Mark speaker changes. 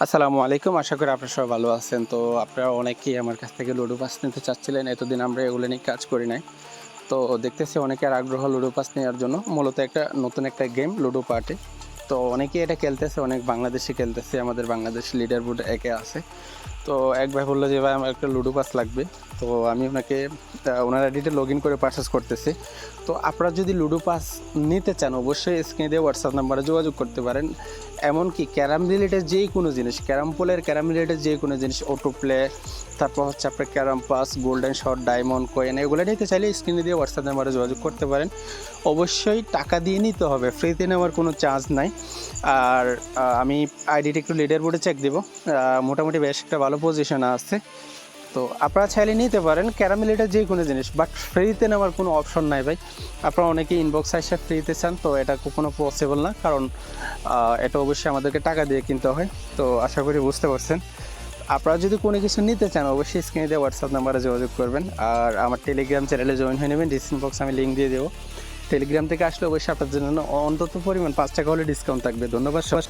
Speaker 1: আসসালামু আলাইকুম। আশা করি আপনারা সবাই ভালো আছেন। তো আপনারা অনেকেই আমার কাছ থেকে লুডো পাস নিতে চাচ্ছিলেন। এতদিন আমরা এগুলো নিয়ে কাজ করি নাই। তো দেখতেছি অনেকের আগ্রহ লুডো পাস নেওয়ার জন্য। মূলত নতুন একটা গেম লুডো পার্টি। তো অনেকেই এটা খেলতেছে, অনেক বাংলাদেশি খেলতেছে। আমাদের বাংলাদেশ লিডার বোর্ড একে আছে। তো এক ভাই বললো যে ভাই আমার একটা লুডো পাস লাগবে। তো আমি ওনাকে ওনার আইডিতে লগ ইন করে পারচেস করতেছি। তো আপনারা যদি লুডো পাস নিতে চান অবশ্যই স্ক্রিনে দিয়ে হোয়াটসঅ্যাপ নাম্বারে যোগাযোগ করতে পারেন। এমনকি ক্যারাম রিলেটেড যে কোনো জিনিস, ক্যারাম পোলের ক্যারাম রিলেটেড যে কোনো জিনিস, অটো প্লে, তারপর হচ্ছে আপনার carrom pass, golden shot, diamond coin, এগুলো নিতে চাইলে স্ক্রিনে দিয়ে হোয়াটসঅ্যাপ নাম্বারে যোগাযোগ করতে পারেন। অবশ্যই টাকা দিয়ে নিতে হবে, ফ্রিতে নেওয়ার কোনো চার্জ নাই। আর আমি আইডিটা একটু লিডার বোর্ডে চেক দেবো, মোটামুটি বেশ একটা ভালো পজিশনে আছে। তো আপনারা চাইলে নিতে পারেন ক্যারাম রিলেটেড যে কোনো জিনিস, বাট ফ্রিতে নেওয়ার কোনো অপশন নাই ভাই। আপনারা অনেকেই ইনবক্স আসে ফ্রিতে চান, তো এটা কখনো পসিবল না, কারণ এটা অবশ্যই আমাদেরকে টাকা দিয়ে কিনতে হয়। তো আশা করি বুঝতে পারছেন। আপনারা যদি কোনো কিছু নিতে চান অবশ্যই স্ক্রিনে দিয়ে হোয়াটসঅ্যাপ নাম্বারে যোগাযোগ করবেন। আর আমার টেলিগ্রাম চ্যানেলে জয়েন হয়ে নেবেন, ডিসক্রিপশন বক্সে আমি লিঙ্ক দিয়ে দেবো। টেলিগ্রাম থেকে আসলে অবশ্যই আপনাদের জন্য অন্তত পরিমাণ 5 টাকা হলে ডিসকাউন্ট থাকবে। ধন্যবাদ সবাই।